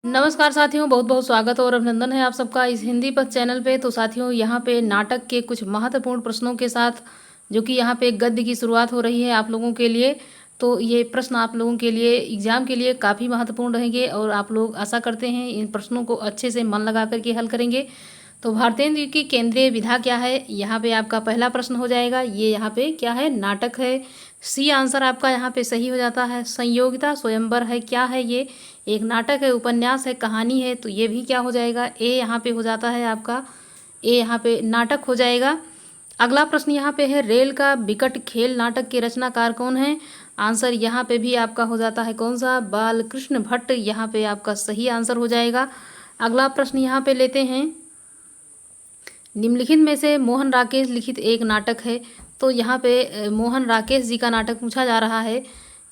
नमस्कार साथियों, बहुत बहुत स्वागत और अभिनंदन है आप सबका इस हिंदी पथ चैनल पे। तो साथियों, यहाँ पे नाटक के कुछ महत्वपूर्ण प्रश्नों के साथ जो कि यहाँ पे गद्य की शुरुआत हो रही है आप लोगों के लिए। तो ये प्रश्न आप लोगों के लिए एग्जाम के लिए काफ़ी महत्वपूर्ण रहेंगे और आप लोग आशा करते हैं इन प्रश्नों को अच्छे से मन लगा करके हल करेंगे। तो भारतेंदु जी की केंद्रीय विधा क्या है, यहाँ पे आपका पहला प्रश्न हो जाएगा। ये यहाँ पे क्या है, नाटक है। सी आंसर आपका यहाँ पे सही हो जाता है। संयोगिता स्वयंवर है, क्या है ये, एक नाटक है, उपन्यास है, कहानी है। तो ये भी क्या हो जाएगा, ए यहाँ पे हो जाता है आपका, ए यहाँ पे नाटक हो जाएगा। अगला प्रश्न यहाँ पे है, रेल का बिकट खेल नाटक के रचनाकार कौन है। आंसर यहाँ पे भी आपका हो जाता है कौन सा, बालकृष्ण भट्ट, यहाँ पे आपका सही आंसर हो जाएगा। अगला प्रश्न यहाँ पे लेते हैं, निम्नलिखित में से मोहन राकेश लिखित एक नाटक है। तो यहाँ पे मोहन राकेश जी का नाटक पूछा जा रहा है,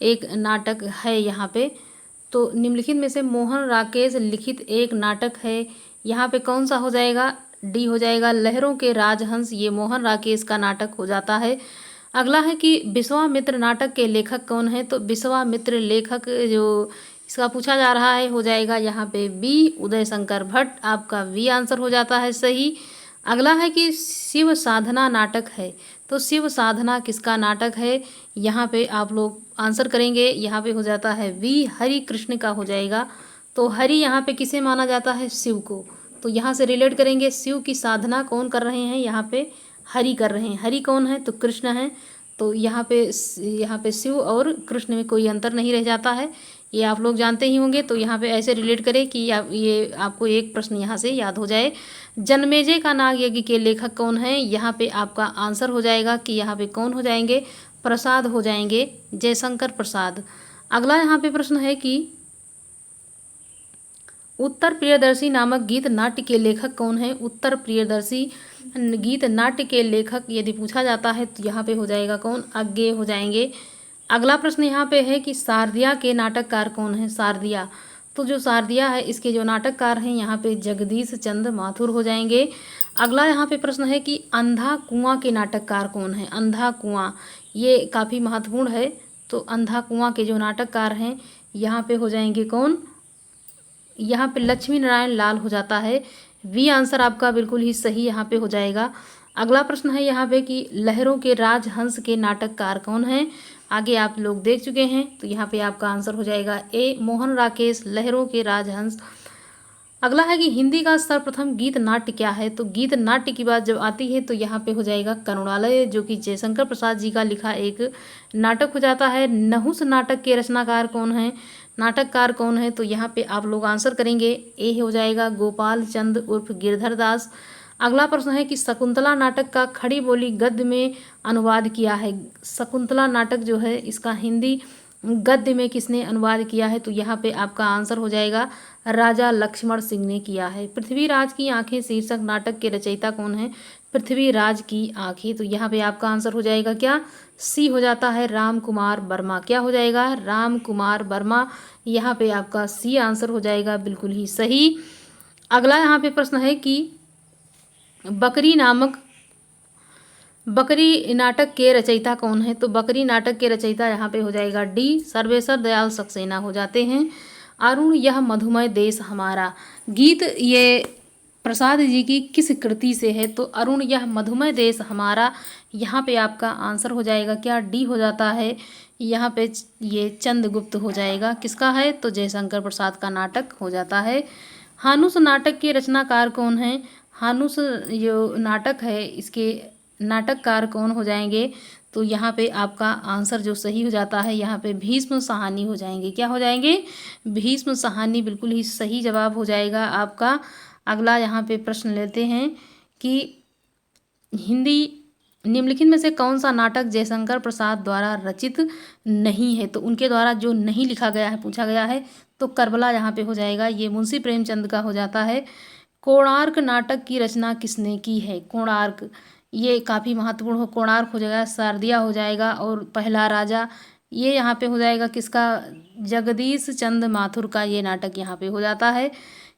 एक नाटक है यहाँ पे। तो निम्नलिखित में से मोहन राकेश लिखित एक नाटक है, यहाँ पे कौन सा हो जाएगा, डी हो जाएगा, लहरों के राजहंस। ये मोहन राकेश का नाटक हो जाता है। अगला है कि विश्वामित्र नाटक के लेखक कौन है। तो विश्वामित्र लेखक जो इसका पूछा जा रहा है हो जाएगा यहाँ पे बी, उदय शंकर भट्ट, आपका वी आंसर हो जाता है सही। अगला है कि शिव साधना नाटक है। तो शिव साधना किसका नाटक है, यहाँ पे आप लोग आंसर करेंगे, यहाँ पे हो जाता है वी, हरि कृष्ण का हो जाएगा। तो हरि यहाँ पे किसे माना जाता है, शिव को। तो यहाँ से रिलेट करेंगे, शिव की साधना कौन कर रहे हैं, यहाँ पे हरि कर रहे हैं। हरि कौन है, तो कृष्ण है। तो यहाँ पे शिव और कृष्ण में कोई अंतर नहीं रह जाता है, ये आप लोग जानते ही होंगे। तो यहाँ पे ऐसे रिलेट करें कि ये आपको एक प्रश्न यहाँ से याद हो जाए। जन्मेजय का नाग यज्ञ के लेखक कौन है, यहाँ पे आपका आंसर हो जाएगा कि यहाँ पे कौन हो जाएंगे, प्रसाद हो जाएंगे, जयशंकर प्रसाद। अगला यहाँ पे प्रश्न है कि उत्तर प्रियदर्शी नामक गीत नाट्य के लेखक कौन है। उत्तर प्रियदर्शी गीत नाट्य के लेखक यदि पूछा जाता है तो यहाँ पे हो जाएगा कौन, अज्ञे हो जाएंगे। अगला प्रश्न यहाँ पे है कि शारदिया के नाटककार कौन है। शारदिया, तो जो शारदिया है इसके जो नाटककार हैं यहाँ पे जगदीश चंद्र माथुर हो जाएंगे। अगला यहाँ पे प्रश्न है कि अंधा कुआं के नाटककार कौन है। अंधा कुआं ये काफ़ी महत्वपूर्ण है। तो अंधा कुआं के जो नाटककार हैं यहाँ पे हो जाएंगे कौन, यहाँ पे लक्ष्मी नारायण लाल हो जाता है। वी आंसर आपका बिल्कुल ही सही यहाँ पे हो जाएगा। अगला प्रश्न है यहाँ पे कि लहरों के राजहंस के नाटककार कौन हैं। आगे आप लोग देख चुके हैं, तो यहाँ पे आपका आंसर हो जाएगा ए, मोहन राकेश, लहरों के राजहंस। अगला है कि हिंदी का सर्वप्रथम गीत नाट्य क्या है। तो गीत नाट्य की बात जब आती है तो यहाँ पे हो जाएगा करुणालय, जो कि जयशंकर प्रसाद जी का लिखा एक नाटक हो जाता है। नहुस नाटक के रचनाकार कौन है, नाटककार कौन है। तो यहाँ पे आप लोग आंसर करेंगे, ए हो जाएगा गोपाल चंद उर्फ गिरधर दास। अगला प्रश्न है कि शकुंतला नाटक का खड़ी बोली गद्य में अनुवाद किया है। शकुंतला नाटक जो है इसका हिंदी गद्य में किसने अनुवाद किया है। तो यहाँ पे आपका आंसर हो जाएगा राजा लक्ष्मण सिंह ने किया है। पृथ्वीराज की आंखें शीर्षक नाटक के रचयिता कौन है। पृथ्वीराज की आंखें, तो यहाँ पे आपका आंसर हो जाएगा क्या, सी हो जाता है राम कुमार वर्मा। क्या हो जाएगा, राम कुमार वर्मा। यहाँ पे आपका सी आंसर हो जाएगा बिल्कुल ही सही। अगला यहाँ पे प्रश्न है कि बकरी नाटक के रचयिता कौन है। तो बकरी नाटक के रचयिता यहाँ पे हो जाएगा डी, सर्वेश्वर दयाल सक्सेना हो जाते हैं। अरुण यह मधुमय देश हमारा गीत ये प्रसाद जी की किस कृति से है। तो अरुण यह मधुमय देश हमारा, यहाँ पे आपका आंसर हो जाएगा क्या, डी हो जाता है। यहाँ पे ये चंद्रगुप्त हो जाएगा, किसका है, तो जयशंकर प्रसाद का नाटक हो जाता है। हानुस नाटक के रचनाकार कौन है। हानुस जो नाटक है इसके नाटककार कौन हो जाएंगे। तो यहाँ पे आपका आंसर जो सही हो जाता है यहाँ पे भीष्म साहनी हो जाएंगे। क्या हो जाएंगे, भीष्म साहनी बिल्कुल ही सही जवाब हो जाएगा आपका। अगला यहाँ पे प्रश्न लेते हैं कि हिंदी निम्नलिखित में से कौन सा नाटक जयशंकर प्रसाद द्वारा रचित नहीं है। तो उनके द्वारा जो नहीं लिखा गया है, पूछा गया है, तो करबला यहाँ पे हो जाएगा, ये मुंशी प्रेमचंद का हो जाता है। कोणार्क नाटक की रचना किसने की है। कोणार्क ये काफ़ी महत्वपूर्ण हो, कोणार्क हो जाएगा, शारदिया हो जाएगा, और पहला राजा ये यहाँ पे हो जाएगा किसका, जगदीश चंद्र माथुर का ये नाटक यहाँ पे हो जाता है।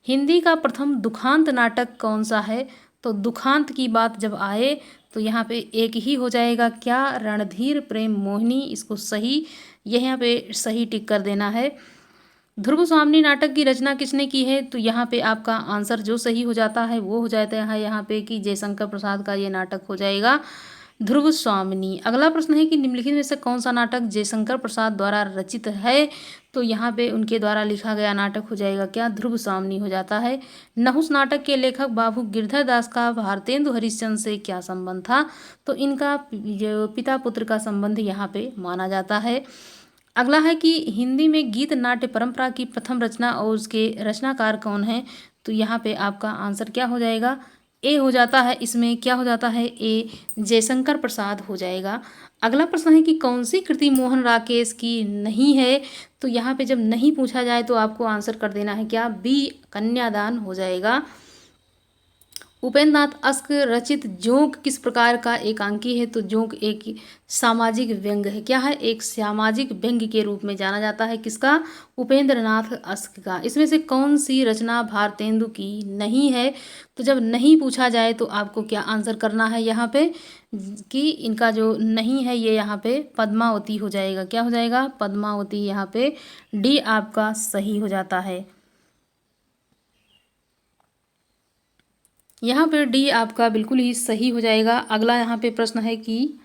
हिंदी का प्रथम दुखांत नाटक कौन सा है। तो दुखांत की बात जब आए तो यहाँ पे एक ही हो जाएगा क्या, रणधीर प्रेम मोहिनी। इसको सही, ये यहाँ पे सही टिक कर देना है। ध्रुव स्वामिनी नाटक की रचना किसने की है? तो यहाँ पे आपका आंसर जो सही हो जाता है वो हो जाता है यहाँ पे कि जयशंकर प्रसाद का ये नाटक हो जाएगा ध्रुव स्वामिनी। अगला प्रश्न है कि निम्नलिखित में से कौन सा नाटक जयशंकर प्रसाद द्वारा रचित है? तो यहाँ पे उनके द्वारा लिखा गया नाटक हो जाएगा क्या? ध्रुव स्वामिनी हो जाता है। नहुस नाटक के लेखक बाबू गिरधर दास का भारतेंदु हरिश्चंद्र से क्या संबंध था? तो इनका जो पिता पुत्र का संबंध यहाँ पे माना जाता है। अगला है कि हिंदी में गीत नाट्य परंपरा की प्रथम रचना और उसके रचनाकार कौन है? तो यहाँ पे आपका आंसर क्या हो जाएगा? ए हो जाता है। इसमें क्या हो जाता है? ए जयशंकर प्रसाद हो जाएगा। अगला प्रश्न है कि कौन सी कृति मोहन राकेश की नहीं है? तो यहाँ पे जब नहीं पूछा जाए तो आपको आंसर कर देना है क्या? बी कन्यादान हो जाएगा। उपेंद्र नाथ अश्क रचित जोंक किस प्रकार का एकांकी है? तो जोंक एक सामाजिक व्यंग्य है। क्या है? एक सामाजिक व्यंग्य के रूप में जाना जाता है। किसका? उपेंद्र नाथ अश्क का। इसमें से कौन सी रचना भारतेंदु की नहीं है? तो जब नहीं पूछा जाए तो आपको क्या आंसर करना है यहाँ पे कि इनका जो नहीं है ये यहाँ पे पद्मावती हो जाएगा। क्या हो जाएगा? पद्मावती। यहाँ पे डी आपका सही हो जाता है। यहाँ पे डी आपका बिल्कुल ही सही हो जाएगा। अगला यहाँ पे प्रश्न है कि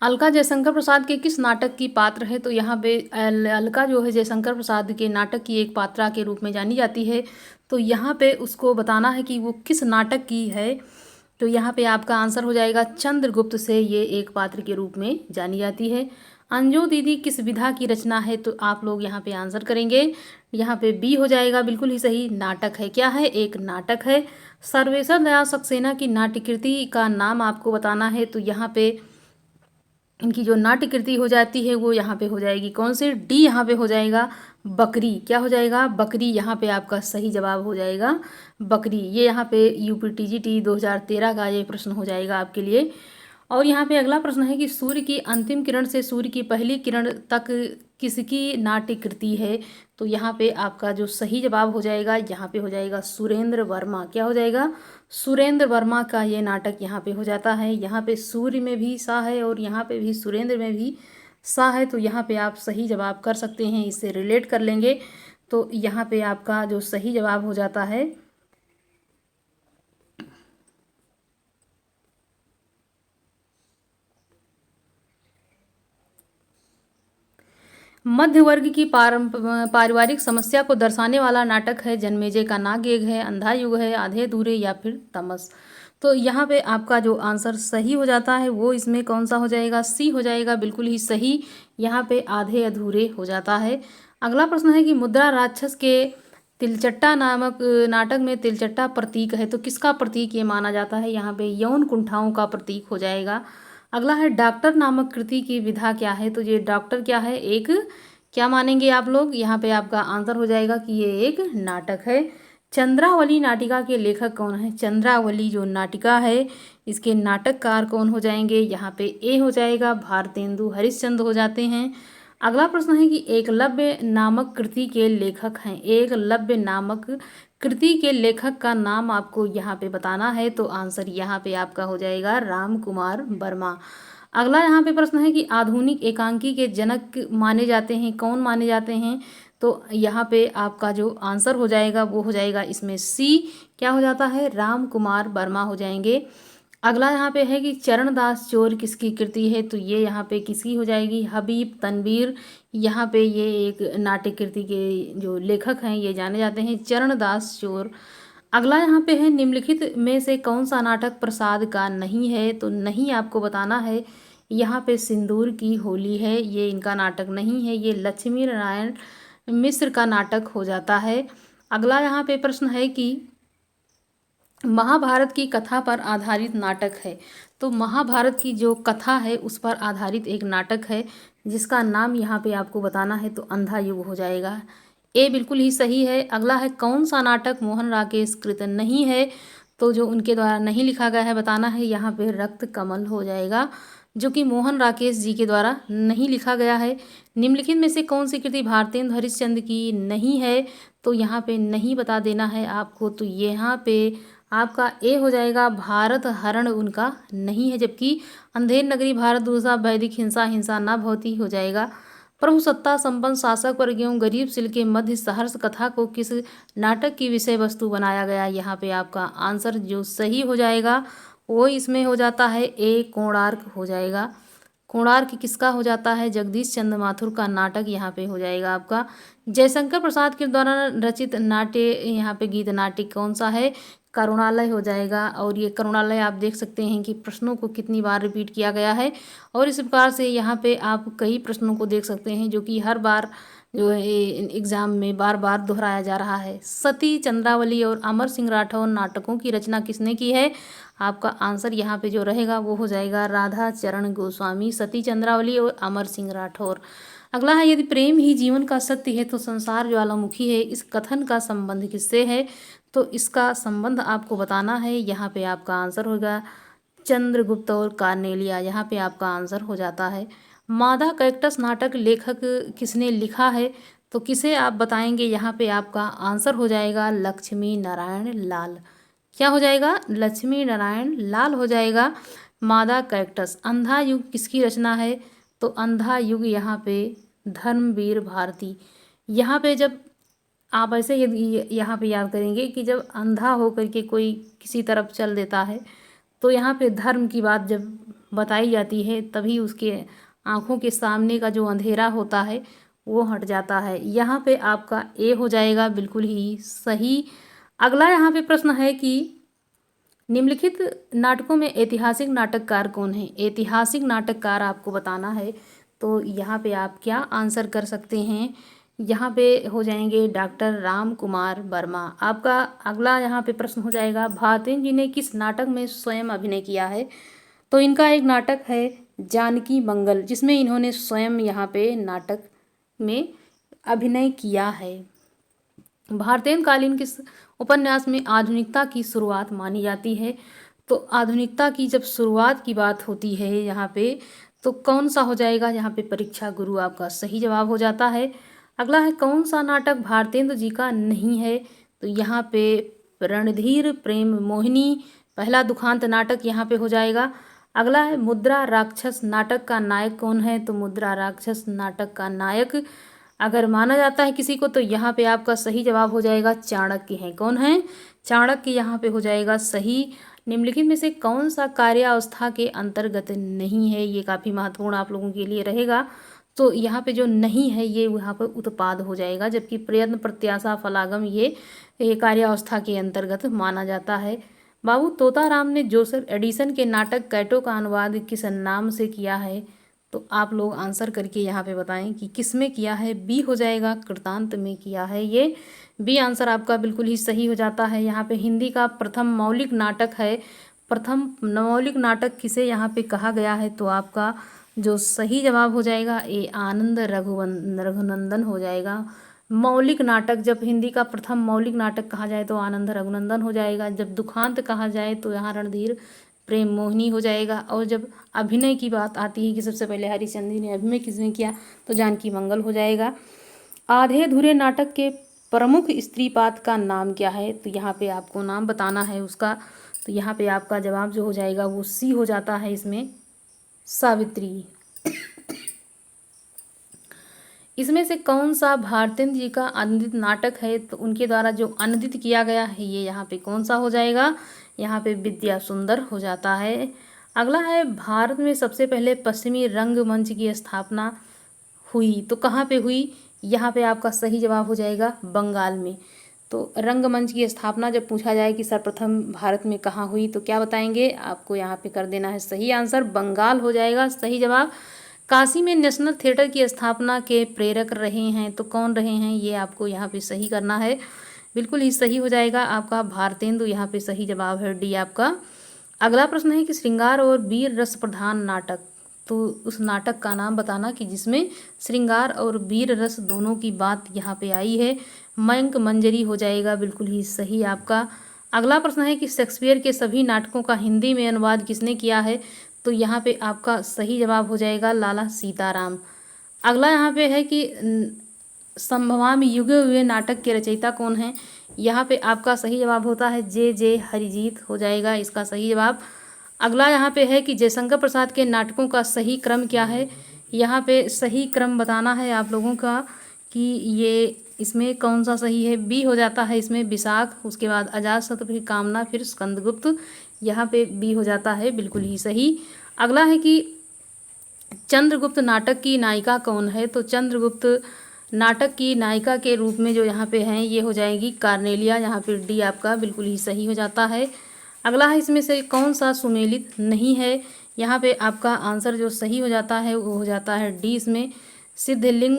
अलका जयशंकर प्रसाद के किस नाटक की पात्र है? तो यहाँ पे अलका जो है जयशंकर प्रसाद के नाटक की एक पात्रा के रूप में जानी जाती है। तो यहाँ पे उसको बताना है कि वो किस नाटक की है। तो यहाँ पे आपका आंसर हो जाएगा चंद्रगुप्त से ये एक पात्र के रूप में जानी जाती है। अंजू दीदी किस विधा की रचना है? तो आप लोग यहाँ पे आंसर करेंगे। यहाँ पे बी हो जाएगा बिल्कुल ही सही। नाटक है। क्या है? एक नाटक है। सर्वेश्वर दयाल सक्सेना की नाट्यकृति का नाम आपको बताना है। तो यहाँ पे इनकी जो नाट्य कृति हो जाती है वो यहाँ पे हो जाएगी कौन सी? डी यहाँ पे हो जाएगा बकरी। क्या हो जाएगा? बकरी। यहाँ पे आपका सही जवाब हो जाएगा बकरी। ये यहाँ पे यूपीटीजीटी 2013 का ये प्रश्न हो जाएगा आपके लिए। और यहाँ पे अगला प्रश्न है कि सूर्य की अंतिम किरण से सूर्य की पहली किरण तक किसकी नाट्य कृति है? तो यहाँ पे आपका जो सही जवाब हो जाएगा यहाँ पे हो जाएगा सुरेंद्र वर्मा। क्या हो जाएगा? सुरेंद्र वर्मा का ये नाटक यहाँ पे हो जाता है। यहाँ पे सूर्य में भी सा है और यहाँ पे भी सुरेंद्र में भी सा है। तो यहाँ पे आप सही जवाब कर सकते हैं, इससे रिलेट कर लेंगे। तो यहाँ पे आपका जो सही जवाब हो जाता है मध्य वर्ग की पारिवारिक समस्या को दर्शाने वाला नाटक है जन्मेजय का नागयज्ञ है, अंधा युग है, आधे अधूरे या फिर तमस। तो यहाँ पे आपका जो आंसर सही हो जाता है वो इसमें कौन सा हो जाएगा? सी हो जाएगा बिल्कुल ही सही। यहाँ पे आधे अधूरे हो जाता है। अगला प्रश्न है कि मुद्रा राक्षस के तिलचट्टा नामक नाटक में तिलचट्टा प्रतीक है। तो किसका प्रतीक ये माना जाता है? यहाँ पे यौन कुंठाओं का प्रतीक हो जाएगा। अगला है डॉक्टर नामक कृति की विधा क्या है? तो ये डॉक्टर क्या है? एक क्या मानेंगे आप लोग? यहाँ पे आपका आंसर हो जाएगा कि ये एक नाटक है। चंद्रावली नाटिका के लेखक कौन है? चंद्रावली जो नाटिका है इसके नाटककार कौन हो जाएंगे? यहाँ पे ए हो जाएगा भारतेंदु हरिश्चंद्र हो जाते हैं। अगला प्रश्न है कि एकलव्य नामक कृति के लेखक हैं। एकलव्य नामक कृति के लेखक का नाम आपको यहाँ पे बताना है। तो आंसर यहाँ पे आपका हो जाएगा राम कुमार वर्मा। अगला यहाँ पे प्रश्न है कि आधुनिक एकांकी के जनक माने जाते हैं, कौन माने जाते हैं? तो यहाँ पे आपका जो आंसर हो जाएगा वो हो जाएगा इसमें सी। क्या हो जाता है? राम कुमार वर्मा हो जाएंगे। अगला यहाँ पे है कि चरणदास चोर किसकी कृति है? तो ये यहाँ पे किसकी हो जाएगी? हबीब तनवीर। यहाँ पे ये एक नाट्य कृति के जो लेखक हैं ये जाने जाते हैं चरणदास चोर। अगला यहाँ पे है निम्नलिखित में से कौन सा नाटक प्रसाद का नहीं है? तो नहीं आपको बताना है। यहाँ पे सिंदूर की होली है, ये इनका नाटक नहीं है, ये लक्ष्मी नारायण मिश्र का नाटक हो जाता है। अगला यहाँ पे प्रश्न है कि महाभारत की कथा पर आधारित नाटक है। तो महाभारत की जो कथा है उस पर आधारित एक नाटक है जिसका नाम यहाँ पे आपको बताना है। तो अंधा युग हो जाएगा। ए बिल्कुल ही सही है। अगला है कौन सा नाटक मोहन राकेश कृत नहीं है? तो जो उनके द्वारा नहीं लिखा गया है बताना है। यहाँ पे रक्त कमल हो जाएगा। जो कि मोहन राकेश जी के द्वारा नहीं लिखा गया है। निम्नलिखित में से कौन सी कृति भारतेंदु हरिश्चंद्र की नहीं है, तो यहाँ पे नहीं बता देना है आपको। तो यहाँ पे आपका ए हो जाएगा, भारत हरण उनका नहीं है। जबकि अंधेर नगरी भारत दूसरा वैदिक हिंसा हिंसा न भवती हो जाएगा। प्रभु सत्ता संपन्न शासक वर्ग एवं गरीब सिल के मध्य सहर्ष कथा को किस नाटक की विषय वस्तु बनाया गया। यहाँ पे आपका आंसर जो सही हो जाएगा वो इसमें हो जाता है ए, कोणार्क हो जाएगा। कोणार्क किसका हो जाता है, जगदीश चंद्र माथुर का नाटक यहाँ पे हो जाएगा आपका। जयशंकर प्रसाद के द्वारा रचित नाट्य यहाँ पे गीत नाट्य कौन सा है, करुणालय हो जाएगा। और ये करुणालय आप देख सकते हैं कि प्रश्नों को कितनी बार रिपीट किया गया है, और इस प्रकार से यहाँ पे आप कई प्रश्नों को देख सकते हैं जो कि हर बार जो है एग्जाम में बार बार दोहराया जा रहा है। सती, चंद्रावली और अमर सिंह राठौर नाटकों की रचना किसने की है, आपका आंसर यहाँ पे जो रहेगा वो हो जाएगा राधा चरण गोस्वामी। सती, चंद्रावली और अमर सिंह राठौर। अगला है, यदि प्रेम ही जीवन का सत्य है तो संसार ज्वालामुखी है, इस कथन का संबंध किससे है, तो इसका संबंध आपको बताना है। यहाँ पे आपका आंसर होगा चंद्रगुप्त और कार्नेलिया। यहाँ पे आपका आंसर हो जाता है। मादा कैक्टस नाटक लेखक किसने लिखा है, तो किसे आप बताएंगे। यहाँ पे आपका आंसर हो जाएगा लक्ष्मी नारायण लाल। क्या हो जाएगा, लक्ष्मी नारायण लाल हो जाएगा। मादा कैक्टस। अंधा युग किसकी रचना है, तो अंधा युग यहाँ पे धर्मवीर भारती। यहाँ पे जब आप ऐसे यहाँ पे याद करेंगे कि जब अंधा होकर के कोई किसी तरफ चल देता है तो यहाँ पे धर्म की बात जब बताई जाती है तभी उसके आँखों के सामने का जो अंधेरा होता है वो हट जाता है। यहाँ पे आपका ए हो जाएगा बिल्कुल ही सही। अगला यहाँ पे प्रश्न है कि निम्नलिखित नाटकों में ऐतिहासिक नाटककार कौन है। ऐतिहासिक नाटककार आपको बताना है, तो यहाँ पे आप क्या आंसर कर सकते हैं। यहाँ पे हो जाएंगे डॉक्टर राम कुमार वर्मा। आपका अगला यहाँ पे प्रश्न हो जाएगा, भारतेंदु जी ने किस नाटक में स्वयं अभिनय किया है, तो इनका एक नाटक है जानकी मंगल, जिसमें इन्होंने स्वयं यहाँ पे नाटक में अभिनय किया है। भारतेंदु कालीन किस उपन्यास में आधुनिकता की शुरुआत मानी जाती है, तो आधुनिकता की जब शुरुआत की बात होती है यहाँ पे तो कौन सा हो जाएगा, यहाँ पे परीक्षा गुरु आपका सही जवाब हो जाता है। अगला है, कौन सा नाटक भारतेंदु जी का नहीं है, तो यहाँ पे रणधीर प्रेम मोहिनी पहला दुखांत नाटक यहाँ पे हो जाएगा। अगला है, मुद्रा राक्षस नाटक का नायक कौन है, तो मुद्रा राक्षस नाटक का नायक अगर माना जाता है किसी को तो यहाँ पे आपका सही जवाब हो जाएगा चाणक्य हैं। कौन है, चाणक्य यहाँ पे हो जाएगा सही। निम्नलिखित में से कौन सा कार्यावस्था के अंतर्गत नहीं है, ये काफ़ी महत्वपूर्ण आप लोगों के लिए रहेगा। तो यहाँ पे जो नहीं है ये यहाँ पर उत्पाद हो जाएगा, जबकि प्रयत्न प्रत्याशा फलागम ये कार्यावस्था के अंतर्गत माना जाता है। बाबू तोताराम ने जोसेफ एडिसन के नाटक कैटो का अनुवाद किस नाम से किया है, तो आप लोग आंसर करके यहाँ पे बताएं कि किस में किया है। बी हो जाएगा कृतांत में किया है। ये बी आंसर आपका बिल्कुल ही सही हो जाता है। यहाँ पे हिंदी का प्रथम मौलिक नाटक है, प्रथम मौलिक नाटक किसे यहाँ पे कहा गया है, तो आपका जो सही जवाब हो जाएगा ए आनंद रघुनंदन हो जाएगा। मौलिक नाटक, जब हिंदी का प्रथम मौलिक नाटक कहा जाए तो आनंद रघुनंदन हो जाएगा। जब दुखांत कहा जाए तो यहाँ रणधीर प्रेम मोहिनी हो जाएगा। और जब अभिनय की बात आती है कि सबसे पहले हरिश्चंद्र जी ने अभिनय किसने किया, तो जानकी मंगल हो जाएगा। आधे अधूरे नाटक के प्रमुख स्त्री पात्र का नाम क्या है, तो यहाँ पे आपको नाम बताना है उसका। तो यहाँ पे आपका जवाब जो हो जाएगा वो सी हो जाता है इसमें, सावित्री। इसमें से कौन सा भारतेंदु जी का अनूदित नाटक है, तो उनके द्वारा जो अनूदित किया गया है ये यहाँ पे कौन सा हो जाएगा, यहाँ पे विद्या सुंदर हो जाता है। अगला है, भारत में सबसे पहले पश्चिमी रंगमंच की स्थापना हुई, तो कहाँ पे हुई, यहाँ पे आपका सही जवाब हो जाएगा बंगाल में। तो रंगमंच की स्थापना जब पूछा जाए कि सर्वप्रथम भारत में कहाँ हुई, तो क्या बताएंगे, आपको यहाँ पे कर देना है सही आंसर, बंगाल हो जाएगा सही जवाब। काशी में नेशनल थिएटर की स्थापना के प्रेरक रहे हैं, तो कौन रहे हैं, ये आपको यहाँ पे सही करना है, बिल्कुल ही सही हो जाएगा आपका भारतेंदु, यहाँ पे सही जवाब है डी आपका। अगला प्रश्न है कि श्रृंगार और वीर रस प्रधान नाटक, तो उस नाटक का नाम बताना कि जिसमें श्रृंगार और वीर रस दोनों की बात यहाँ पे आई है। मयंक मंजरी हो जाएगा बिल्कुल ही सही आपका। अगला प्रश्न है कि शेक्सपियर के सभी नाटकों का हिंदी में अनुवाद किसने किया है, तो यहाँ पे आपका सही जवाब हो जाएगा लाला सीताराम। अगला यहाँ पे है कि संभवामि युगे हुए नाटक के रचयिता कौन हैं। यहाँ पे आपका सही जवाब होता है जे हरिजीत हो जाएगा इसका सही जवाब। अगला यहाँ पे है कि जयशंकर प्रसाद के नाटकों का सही क्रम क्या है। यहाँ पे सही क्रम बताना है आप लोगों का कि ये इसमें कौन सा सही है। बी हो जाता है इसमें विशाख, उसके बाद अजातशत्रु, फिर कामना, फिर स्कंदगुप्त। यहाँ पे बी हो जाता है बिल्कुल ही सही। अगला है कि चंद्रगुप्त नाटक की नायिका कौन है। तो चंद्रगुप्त नाटक की नायिका के रूप में जो यहाँ पे हैं ये हो जाएगी कार्नेलिया। यहाँ पे डी आपका बिल्कुल ही सही हो जाता है। अगला है इसमें से कौन सा सुमेलित नहीं है। यहाँ पे आपका आंसर जो सही हो जाता है वो हो जाता है डी इसमें सिद्धलिंग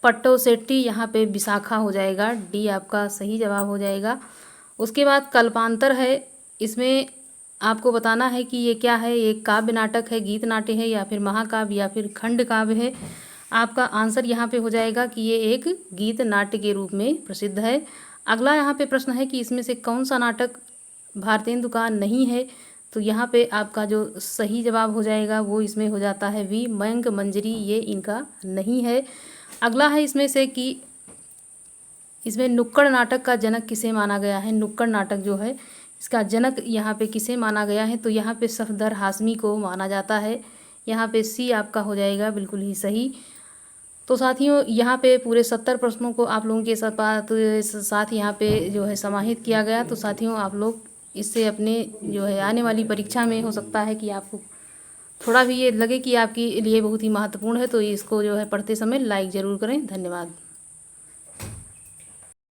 पट्टोसेट्टी। यहाँ पे विशाखा हो जाएगा, डी आपका सही जवाब हो जाएगा। उसके बाद कल्पांतर है, इसमें आपको बताना है कि ये क्या है। ये काव्य नाटक है, गीत नाट्य है, या फिर महाकाव्य, या फिर खंड काव्य है। आपका आंसर यहाँ पे हो जाएगा कि ये एक गीत नाट्य के रूप में प्रसिद्ध है। अगला यहाँ पे प्रश्न है कि इसमें से कौन सा नाटक भारतेंदु का नहीं है। तो यहाँ पे आपका जो सही जवाब हो जाएगा वो इसमें हो जाता है वी मयंक मंजरी, ये इनका नहीं है। अगला है इसमें से कि इसमें नुक्कड़ नाटक का जनक किसे माना गया है। नुक्कड़ नाटक जो है इसका जनक यहाँ पे किसे माना गया है। तो यहाँ पे सफदर हाशमी को माना जाता है। यहाँ पे सी आपका हो जाएगा बिल्कुल ही सही। तो साथियों यहाँ पे पूरे 70 प्रश्नों को आप लोगों के साथ यहाँ पे जो है समाहित किया गया। तो साथियों आप लोग इससे अपने जो है आने वाली परीक्षा में हो सकता है कि आपको थोड़ा भी ये लगे कि आपके लिए बहुत ही महत्वपूर्ण है, तो इसको जो है पढ़ते समय लाइक ज़रूर करें। धन्यवाद।